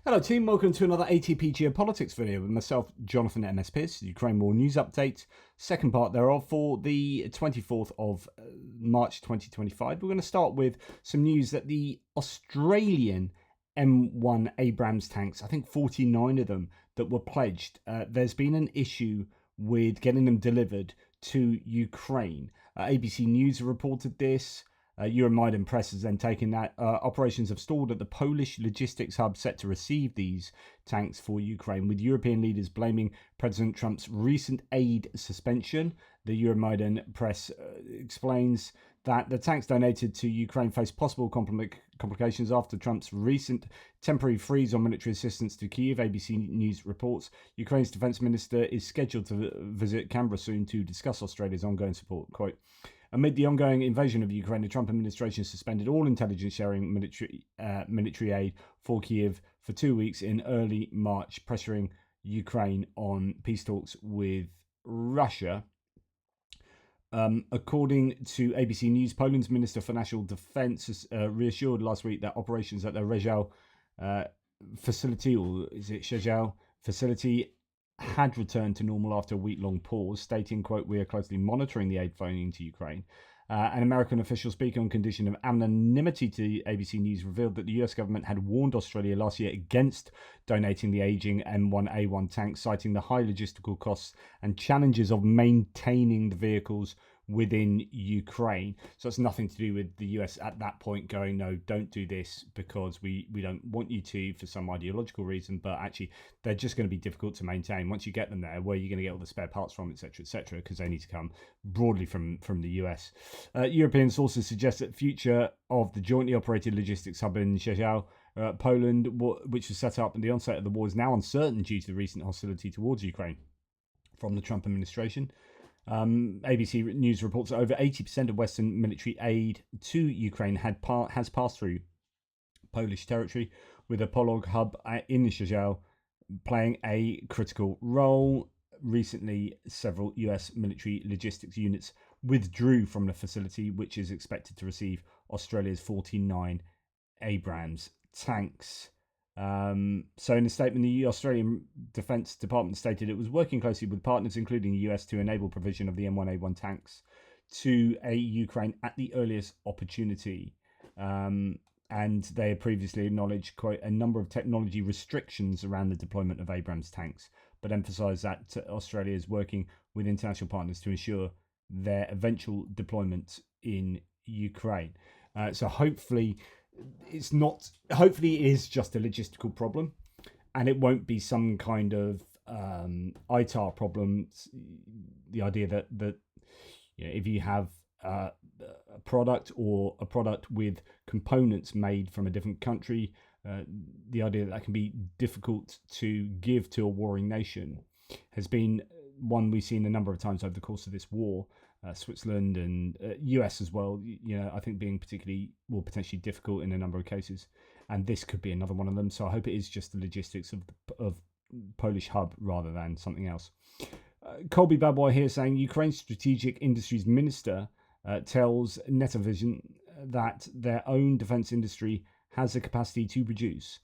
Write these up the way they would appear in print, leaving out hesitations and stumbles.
Hello team, welcome to another ATP Geopolitics video with myself, Jonathan MS Pearce, Ukraine War News Update, second part thereof for the 24th of March 2025. We're going to start with some news that the Australian M1 Abrams tanks, I think 49 of them that were pledged, there's been an issue with getting them delivered to Ukraine. ABC News reported this. Euromaidan Press has then taken that. Operations have stalled at the Polish logistics hub set to receive these tanks for Ukraine, with European leaders blaming President Trump's recent aid suspension. The Euromaidan Press explains that the tanks donated to Ukraine face possible complications after Trump's recent temporary freeze on military assistance to Kyiv. ABC News reports Ukraine's defense minister is scheduled to visit Canberra soon to discuss Australia's ongoing support. Quote, amid the ongoing invasion of Ukraine, the Trump administration suspended all intelligence sharing military aid for Kyiv for 2 weeks in early March, pressuring Ukraine on peace talks with Russia. According to ABC News, Poland's Minister for National Defense has reassured last week that operations at the Rzeszów facility, or is it Rzeszów facility, had returned to normal after a week-long pause, stating, quote, we are closely monitoring the aid flowing into Ukraine. An American official speaking on condition of anonymity to ABC News revealed that the US government had warned Australia last year against donating the aging M1A1 tank, citing the high logistical costs and challenges of maintaining the vehicles within Ukraine. So it's nothing to do with the US at that point going, no, don't do this because we don't want you to for some ideological reason, but actually they're just going to be difficult to maintain. Once you get them there, where are you going to get all the spare parts from, etc., because they need to come broadly from the US. European sources suggest that future of the jointly operated logistics hub in Rzeszów, Poland, which was set up at the onset of the war, is now uncertain due to the recent hostility towards Ukraine from the Trump administration. ABC News reports that over 80% of Western military aid to Ukraine has passed through Polish territory, with a Polog hub in Rzeszów playing a critical role. Recently, several US military logistics units withdrew from the facility, which is expected to receive Australia's 49 Abrams tanks. So in a statement, the Australian Defence Department stated it was working closely with partners, including the US, to enable provision of the M1A1 tanks to Ukraine at the earliest opportunity. And they had previously acknowledged, quote, a number of technology restrictions around the deployment of Abrams tanks, but emphasised that Australia is working with international partners to ensure their eventual deployment in Ukraine. So hopefully it is just a logistical problem and it won't be some kind of ITAR problem. The idea that you know, if you have a product or a product with components made from a different country, the idea that can be difficult to give to a warring nation has been one we've seen a number of times over the course of this war. Switzerland and US as well, you know, I think being potentially difficult in a number of cases, and this could be another one of them. So I hope it is just the logistics of Polish hub rather than something else. Colby Babboy here saying Ukraine's strategic industries minister tells Netavision that their own defense industry has the capacity to produce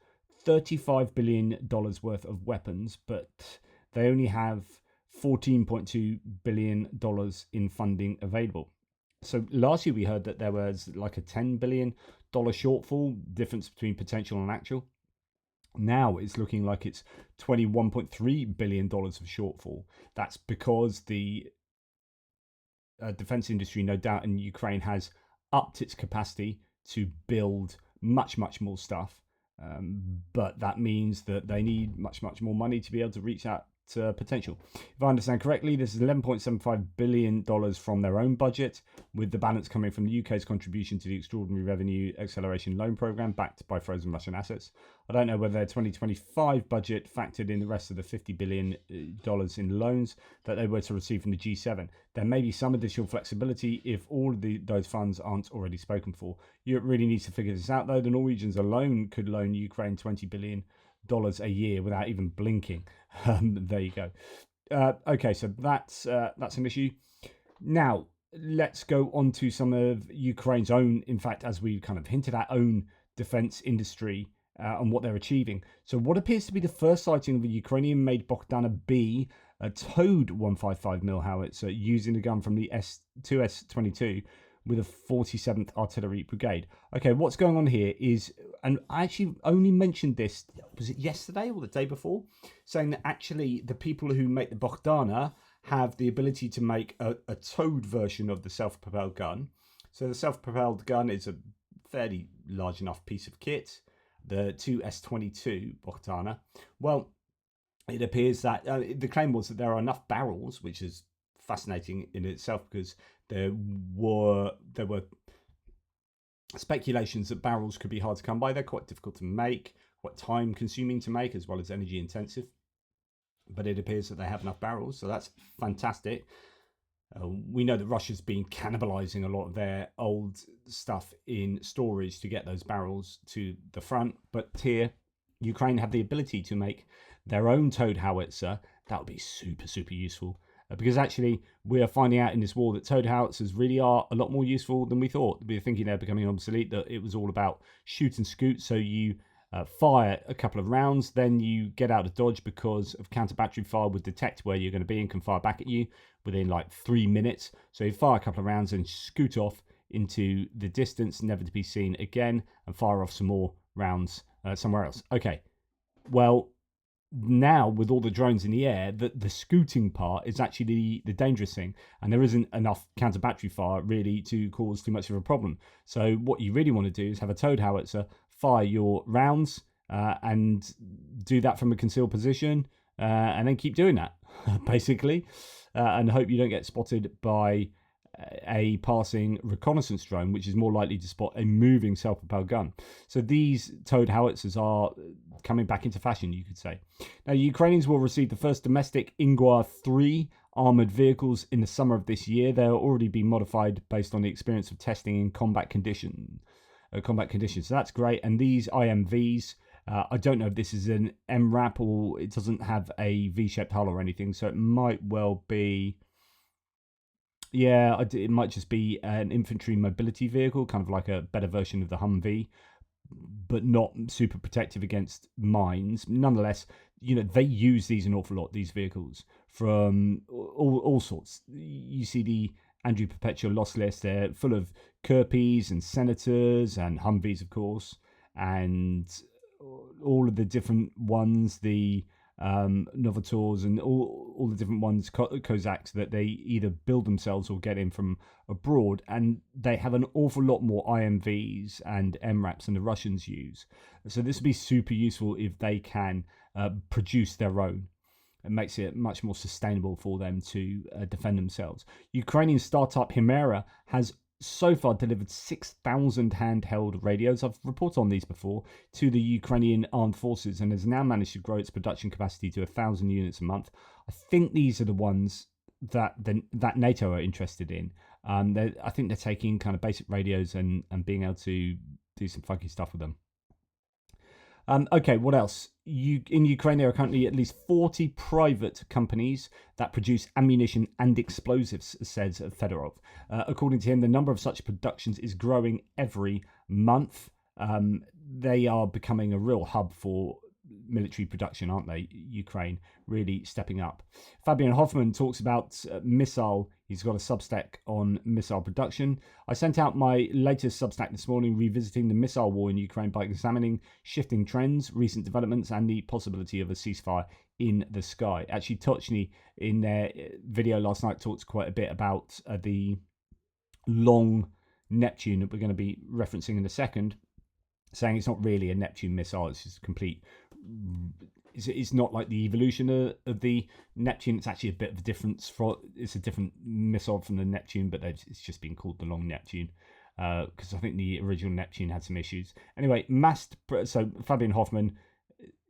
$35 billion worth of weapons, but they only have $14.2 billion in funding available. So last year we heard that there was like a $10 billion shortfall difference between potential and actual. Now it's looking like it's $21.3 billion of shortfall. That's because the defense industry, no doubt, in Ukraine has upped its capacity to build much more stuff. But that means that they need much more money to be able to reach that potential. If I understand correctly, this is $11.75 billion from their own budget, with the balance coming from the UK's contribution to the Extraordinary Revenue Acceleration Loan Programme backed by frozen Russian assets. I don't know whether their 2025 budget factored in the rest of the $50 billion in loans that they were to receive from the G7. There may be some additional flexibility if all of those funds aren't already spoken for. Europe really needs to figure this out, though. The Norwegians alone could loan Ukraine $20 billion a year without even blinking. There you go. Okay, so that's an issue. Now let's go on to some of Ukraine's own, in fact, as we kind of hinted at, own defense industry and what they're achieving. So what appears to be the first sighting of a Ukrainian-made Bogdana B, a towed 155mm howitzer using a gun from the S22 with a 47th Artillery Brigade. Okay, what's going on here is, and I actually only mentioned this, was it yesterday or the day before? Saying that actually the people who make the Bogdana have the ability to make a towed version of the self-propelled gun. So the self-propelled gun is a fairly large enough piece of kit. The two S22 Bogdana. Well, it appears that the claim was that there are enough barrels, which is fascinating in itself, because there were speculations that barrels could be hard to come by. They're quite difficult to make, quite time consuming to make, as well as energy intensive. But it appears that they have enough barrels, so that's fantastic. We know that Russia's been cannibalizing a lot of their old stuff in storage to get those barrels to the front. But here, Ukraine have the ability to make their own towed howitzer. That would be super, super useful. Because actually, we are finding out in this war that towed howitzers really are a lot more useful than we thought. We were thinking they're becoming obsolete, that it was all about shoot and scoot. So you fire a couple of rounds, then you get out of dodge because of counter battery fire would detect where you're going to be and can fire back at you within like 3 minutes. So you fire a couple of rounds and scoot off into the distance, never to be seen again, and fire off some more rounds somewhere else. Okay, well, now with all the drones in the air, the scooting part is actually the dangerous thing, and there isn't enough counter battery fire really to cause too much of a problem. So what you really want to do is have a towed howitzer, fire your rounds and do that from a concealed position, and then keep doing that basically, and hope you don't get spotted by a passing reconnaissance drone, which is more likely to spot a moving self-propelled gun. So these towed howitzers are coming back into fashion, you could say. Now, Ukrainians will receive the first domestic Ingvar III armoured vehicles in the summer of this year. They'll already be modified based on the experience of testing in combat conditions. So that's great. And these IMVs, I don't know if this is an MRAP or it doesn't have a V-shaped hull or anything, so it might well be... Yeah, it might just be an infantry mobility vehicle, kind of like a better version of the Humvee, but not super protective against mines. Nonetheless, you know, they use these an awful lot, these vehicles, from all sorts. You see the Andrew Perpetual loss list, they're full of Kirpies and Senators and Humvees, of course, and all of the different ones, the Novators and all the different ones, Cossacks, that they either build themselves or get in from abroad, and they have an awful lot more IMVs and MRAPs than the Russians use. So this would be super useful if they can produce their own. It makes it much more sustainable for them to defend themselves. Ukrainian startup Himera has so far delivered 6,000 handheld radios, I've reported on these before, to the Ukrainian armed forces, and has now managed to grow its production capacity to 1,000 units a month. I think these are the ones that NATO are interested in. I think they're taking kind of basic radios and being able to do some funky stuff with them. Okay, what else? In Ukraine, there are currently at least 40 private companies that produce ammunition and explosives, says Fedorov. According to him, the number of such productions is growing every month. They are becoming a real hub for military production, aren't they? Ukraine really stepping up. Fabian Hoffman talks about missile. He's got a Substack on missile production. I sent out my latest Substack this morning, revisiting the missile war in Ukraine by examining shifting trends, recent developments, and the possibility of a ceasefire in the sky. Actually, Tochny in their video last night talked quite a bit about the long Neptune that we're going to be referencing in a second, saying it's not really a Neptune missile, it's just complete... It's not like the evolution of the Neptune. It's actually a bit of a difference. It's a different missile from the Neptune, but it's just been called the Long Neptune because I think the original Neptune had some issues. Anyway, so Fabian Hoffman,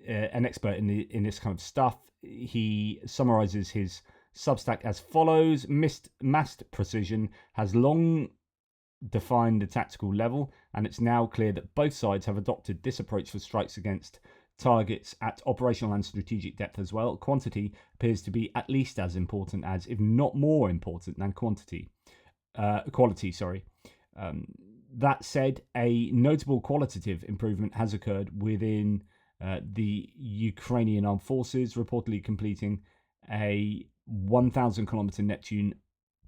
an expert in this kind of stuff, he summarizes his Substack as follows: massed precision has long defined the tactical level, and it's now clear that both sides have adopted this approach for strikes against targets at operational and strategic depth as well. Quantity appears to be at least as important as, if not more important than quality. That said, a notable qualitative improvement has occurred within the Ukrainian armed forces, reportedly completing a 1,000-kilometer Neptune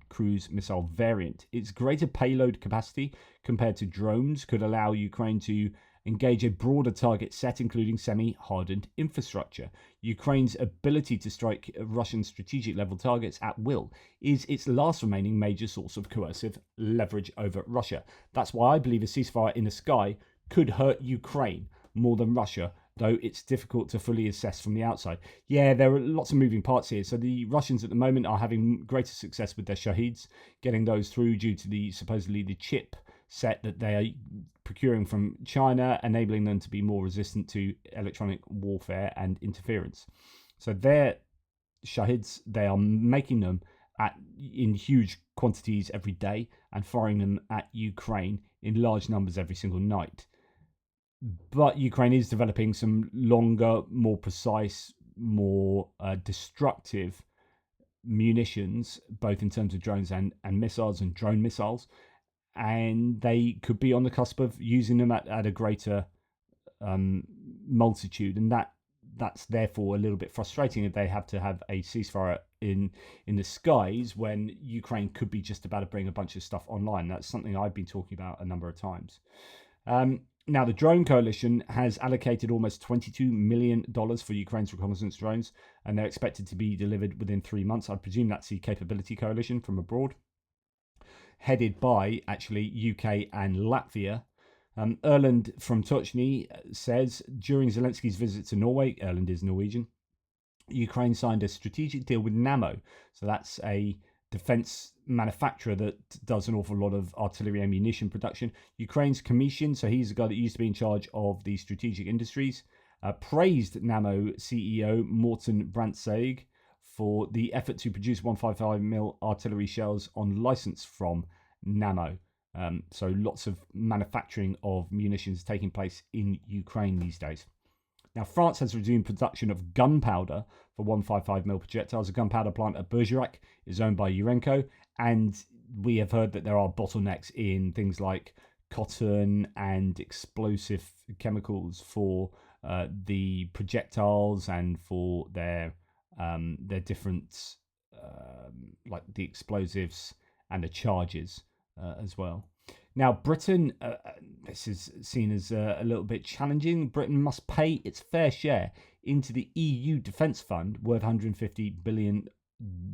cruise missile variant. Its greater payload capacity compared to drones could allow Ukraine to engage a broader target set, including semi-hardened infrastructure. Ukraine's ability to strike Russian strategic level targets at will is its last remaining major source of coercive leverage over Russia. That's why I believe a ceasefire in the sky could hurt Ukraine more than Russia, though it's difficult to fully assess from the outside. Yeah, there are lots of moving parts here. So the Russians at the moment are having greater success with their Shaheeds, getting those through due to the supposedly the chip set that they are procuring from China, enabling them to be more resistant to electronic warfare and interference. So their Shaheeds, they are making them in huge quantities every day and firing them at Ukraine in large numbers every single night. But Ukraine is developing some longer, more precise, more destructive munitions, both in terms of drones and missiles and drone missiles. And they could be on the cusp of using them at a greater multitude. And that's therefore a little bit frustrating that they have to have a ceasefire in the skies when Ukraine could be just about to bring a bunch of stuff online. That's something I've been talking about a number of times. Now, the drone coalition has allocated almost $22 million for Ukraine's reconnaissance drones, and they're expected to be delivered within 3 months. I presume that's the Capability Coalition from abroad, headed by, actually, UK and Latvia. Erland from Tochny says, during Zelensky's visit to Norway, Erland is Norwegian, Ukraine signed a strategic deal with NAMO. So that's a defense manufacturer that does an awful lot of artillery ammunition production. Ukraine's Commission, so he's the guy that used to be in charge of the strategic industries, praised NAMO CEO Morten Brandtzæg for the effort to produce 155mm artillery shells on license from NAMO. So lots of manufacturing of munitions taking place in Ukraine these days. Now, France has resumed production of gunpowder for 155mm projectiles. The gunpowder plant at Bergerac is owned by Urenco, and we have heard that there are bottlenecks in things like cotton and explosive chemicals for the projectiles and for their different like the explosives and the charges as well. Now, Britain, this is seen as a little bit challenging. Britain must pay its fair share into the EU Defence Fund, worth 150 billion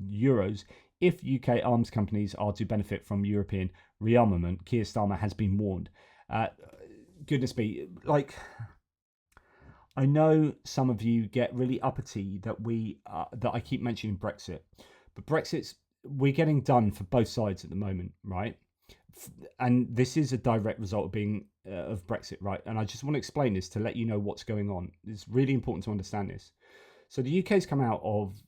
euros, if UK arms companies are to benefit from European rearmament. Keir Starmer has been warned. Goodness me, like, I know some of you get really uppity that that I keep mentioning Brexit, but we're getting done for both sides at the moment, right? And this is a direct result of being of Brexit, right? And I just want to explain this to let you know what's going on. It's really important to understand this. So the UK's come out of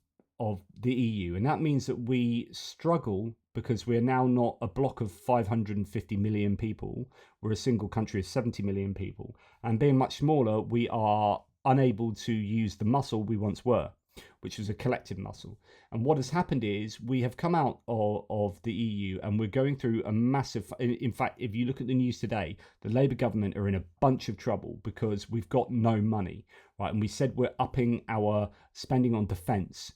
the EU, and that means that we struggle because we're now not a block of 550 million people. We're a single country of 70 million people. And being much smaller, we are unable to use the muscle we once were, which was a collective muscle. And what has happened is we have come out of the EU and we're going through a massive... In fact, if you look at the news today, the Labour government are in a bunch of trouble because we've got no money, right? And we said we're upping our spending on defence,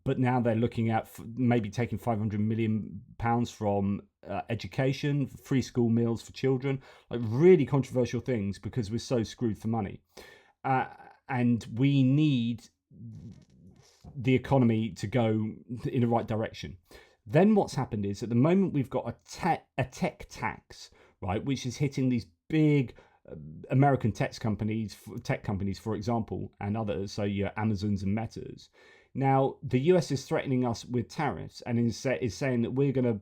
but now they're looking at maybe taking £500 million from education, free school meals for children, like really controversial things because we're so screwed for money. And we need the economy to go in the right direction. Then what's happened is at the moment we've got a tech tax, right, which is hitting these big American tech companies, for example, and others, so your Amazons and Metas. Now, the US is threatening us with tariffs and is saying that we're going to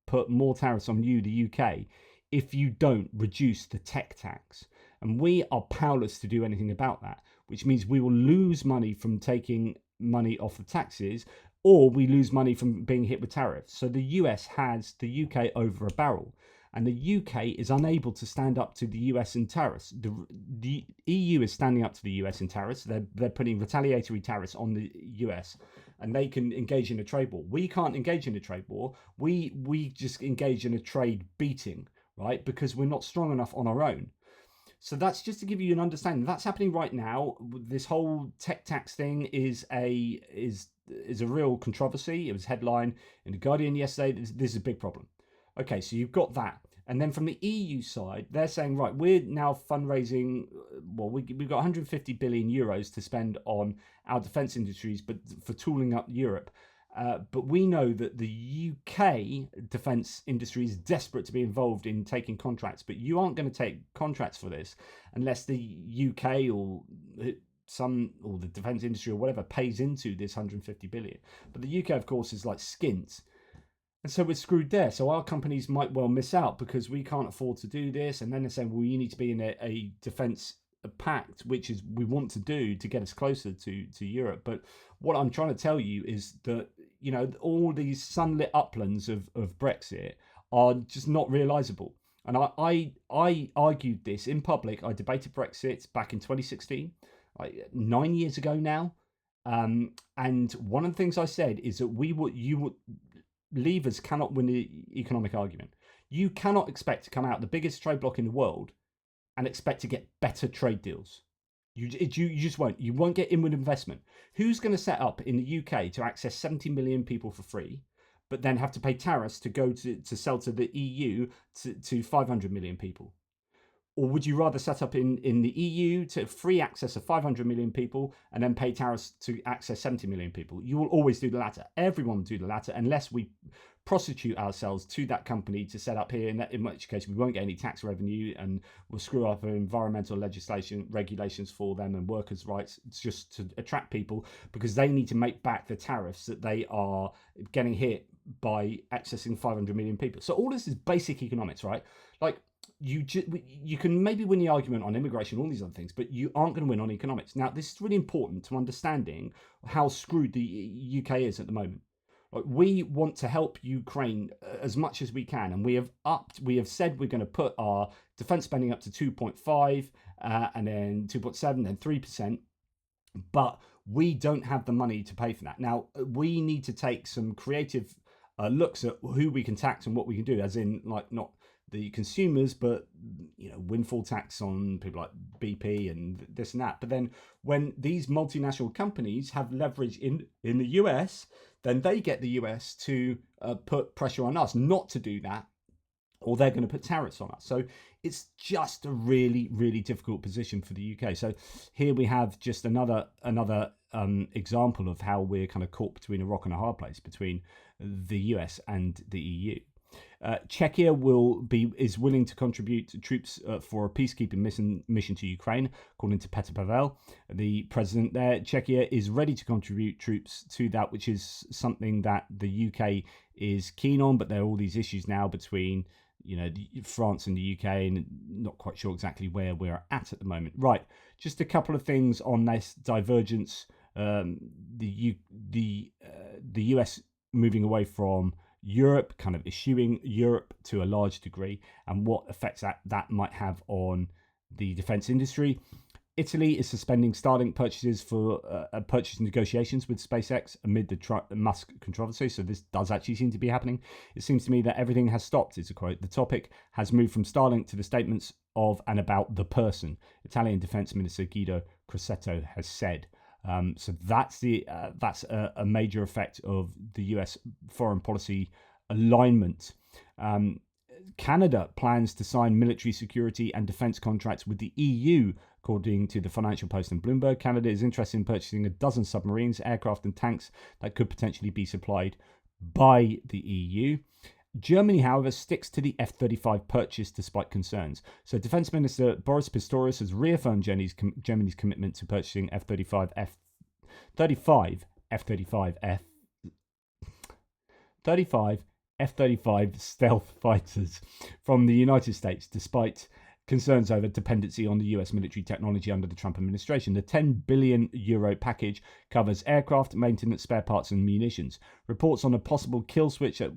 put more tariffs on you, the UK, if you don't reduce the tech tax. And we are powerless to do anything about that, which means we will lose money from taking money off of taxes, or we lose money from being hit with tariffs. So the US has the UK over a barrel, and the UK is unable to stand up to the US in tariffs. The EU is standing up to the US in tariffs. They're putting retaliatory tariffs on the US, and they can engage in a trade war. We can't engage in a trade war. We just engage in a trade beating, right? Because we're not strong enough on our own. So that's just to give you an understanding. That's happening right now. This whole tech tax thing is a real controversy. It was headline in the Guardian yesterday. This is a big problem. Okay, so you've got that. And then from the EU side, they're saying, right, we're now fundraising. Well, we've got 150 billion euros to spend on our defence industries, but for tooling up Europe. But we know that the UK defence industry is desperate to be involved in taking contracts, but you aren't going to take contracts for this unless the UK or the defence industry or whatever pays into this 150 billion. But the UK, of course, is like skint. And so we're screwed there. So our companies might well miss out because we can't afford to do this. And then they're saying, well, you need to be in a defence pact, which is we want to do to get us closer to Europe. But what I'm trying to tell you is that, you know, all these sunlit uplands of Brexit are just not realisable. And I argued this in public. I debated Brexit back in 2016, 9 years ago now. And one of the things I said is that Leavers cannot win the economic argument. You cannot expect to come out the biggest trade bloc in the world and expect to get better trade deals. You just won't. You won't get inward investment. Who's going to set up in the UK to access 70 million people for free, but then have to pay tariffs to go to sell to the EU to 500 million people? Or would you rather set up in the EU to free access of 500 million people and then pay tariffs to access 70 million people? You will always do the latter. Everyone will do the latter unless we prostitute ourselves to that company to set up here, in which case we won't get any tax revenue and we'll screw up environmental legislation, regulations for them and workers' rights just to attract people because they need to make back the tariffs that they are getting hit by accessing 500 million people. So all this is basic economics, right? Like, you can maybe win the argument on immigration, all these other things, but you aren't going to win on economics. Now, this is really important to understanding how screwed the UK is at the moment. Like, we want to help Ukraine as much as we can, and we have said we're going to put our defence spending up to 2.5, and then 2.7, then 3%, but we don't have the money to pay for that. Now, we need to take some creative looks at who we can tax and what we can do, as in, like, not the consumers, but, you know, windfall tax on people like BP and this and that. But then when these multinational companies have leverage in the US, then they get the US to put pressure on us not to do that, or they're going to put tariffs on us. So it's just a really, really difficult position for the UK. So here we have just another example of how we're kind of caught between a rock and a hard place between the US and the EU. Czechia is willing to contribute troops for a peacekeeping mission to Ukraine, according to Petr Pavel, the president there. Czechia is ready to contribute troops to that, which is something that the UK is keen on, but there are all these issues now between, you know, France and the UK, and not quite sure exactly where we're at the moment. Right, just a couple of things on this divergence. The US moving away from Europe, kind of eschewing Europe to a large degree, and what effects that might have on the defence industry. Italy is suspending Starlink purchases for purchase negotiations with SpaceX amid the Musk controversy. So this does actually seem to be happening. It seems to me that everything has stopped, is a quote. The topic has moved from Starlink to the statements of and about the person, Italian Defence Minister Guido Crosetto has said. So that's a major effect of the US foreign policy alignment. Canada plans to sign military security and defence contracts with the EU, according to the Financial Post and Bloomberg. Canada is interested in purchasing a dozen submarines, aircraft and tanks that could potentially be supplied by the EU. Germany, however, sticks to the F-35 purchase despite concerns. So Defence Minister Boris Pistorius has reaffirmed Germany's commitment to purchasing F-35 F-35 stealth fighters from the United States, despite concerns over dependency on the US military technology under the Trump administration. The €10 billion package covers aircraft, maintenance, spare parts and munitions. Reports on a possible kill switch that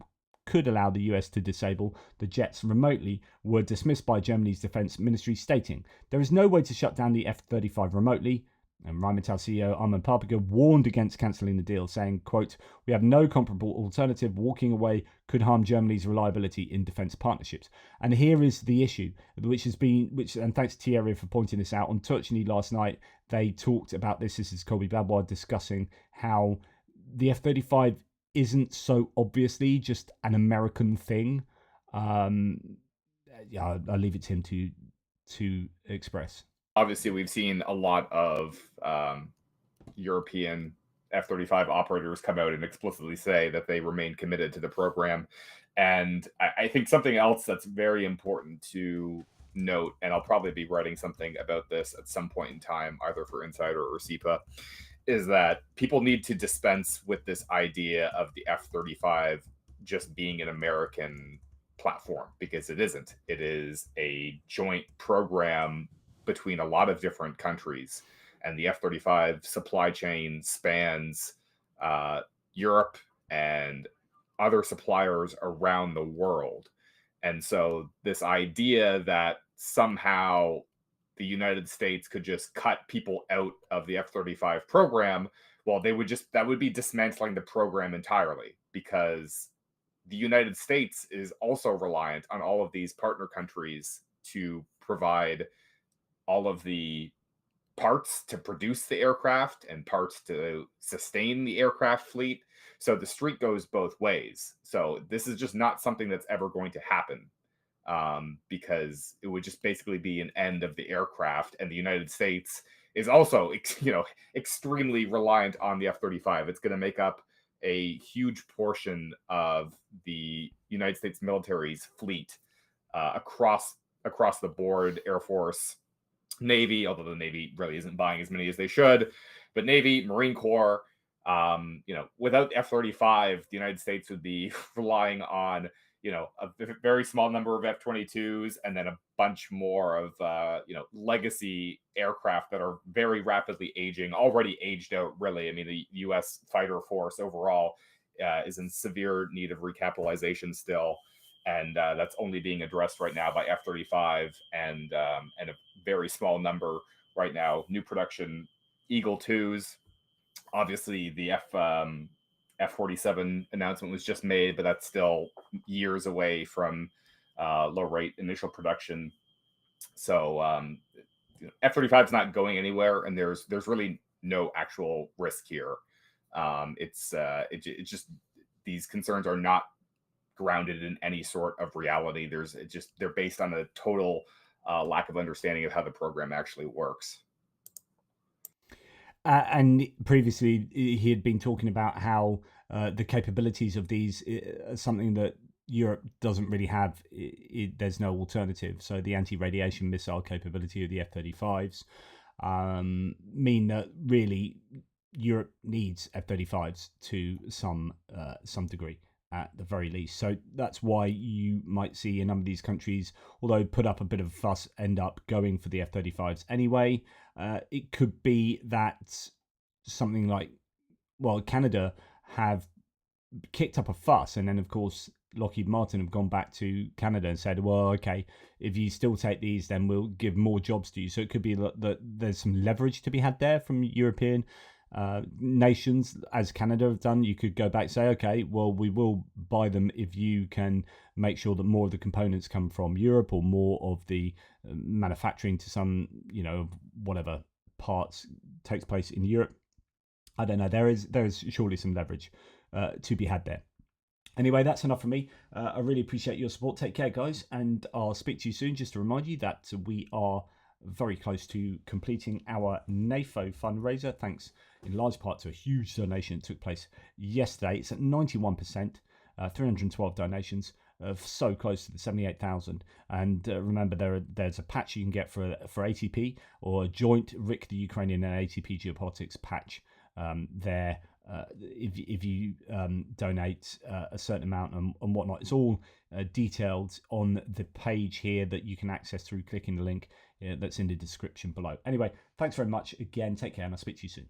could allow the US to disable the jets remotely were dismissed by Germany's defense ministry, stating, "There is no way to shut down the F-35 remotely. And Rheinmetall CEO Armin Papiga warned against cancelling the deal, saying, quote, "We have no comparable alternative. Walking away could harm Germany's reliability in defence partnerships." And here is the issue, and thanks to Thierry for pointing this out, on Touchny last night, they talked about this. This is Colby Badward discussing how the F-35 isn't so obviously just an American thing. I'll leave it to him to express. Obviously, we've seen a lot of European F-35 operators come out and explicitly say that they remain committed to the program. And I think something else that's very important to note, and I'll probably be writing something about this at some point in time, either for Insider or SIPA, is that people need to dispense with this idea of the F-35 just being an American platform, because it isn't. It is a joint program between a lot of different countries, and the F-35 supply chain spans Europe and other suppliers around the world. And so this idea that somehow the United States could just cut people out of the F-35 program, well, that would be dismantling the program entirely, because the United States is also reliant on all of these partner countries to provide all of the parts to produce the aircraft and parts to sustain the aircraft fleet. So the street goes both ways. So this is just not something that's ever going to happen, because it would just basically be an end of the aircraft. And the United States is also, extremely reliant on the F-35. It's going to make up a huge portion of the United States military's fleet, across the board, Air Force, Navy, although the Navy really isn't buying as many as they should, but Navy, Marine Corps. Without F-35, the United States would be relying on, a very small number of F-22s and then a bunch more of, legacy aircraft that are very rapidly aging, already aged out, really. I mean, the U.S. fighter force overall is in severe need of recapitalization still. And that's only being addressed right now by F-35 and a very small number right now. New production Eagle 2s. Obviously, the F-47 announcement was just made, but that's still years away from low-rate initial production. So F-35 is not going anywhere, and there's really no actual risk here. It's just, these concerns are not grounded in any sort of reality. They're based on a total lack of understanding of how the program actually works. And previously, he had been talking about how the capabilities of these are something that Europe doesn't really have. There's no alternative. So the anti-radiation missile capability of the F-35s mean that really Europe needs F-35s to some degree, at the very least. So that's why you might see a number of these countries, although put up a bit of a fuss, end up going for the F-35s anyway. It could be that something like, Canada have kicked up a fuss, and then of course Lockheed Martin have gone back to Canada and said, well, okay, if you still take these, then we'll give more jobs to you. So it could be that there's some leverage to be had there from European nations, as Canada have done. You could go back and say, okay, well, we will buy them if you can make sure that more of the components come from Europe, or more of the manufacturing to some, whatever parts takes place in Europe. I don't know. There is surely some leverage to be had there. Anyway, that's enough from me. I really appreciate your support. Take care, guys, and I'll speak to you soon. Just to remind you that we are very close to completing our NAFO fundraiser, thanks in large part to a huge donation that took place yesterday. It's at 91%, 312 donations, so close to the 78,000. And remember, there's a patch you can get for ATP, or a joint Rick the Ukrainian and ATP geopolitics patch there. If you donate a certain amount and whatnot. It's all detailed on the page here that you can access through clicking the link that's in the description below. Anyway, thanks very much again. Take care, and I'll speak to you soon.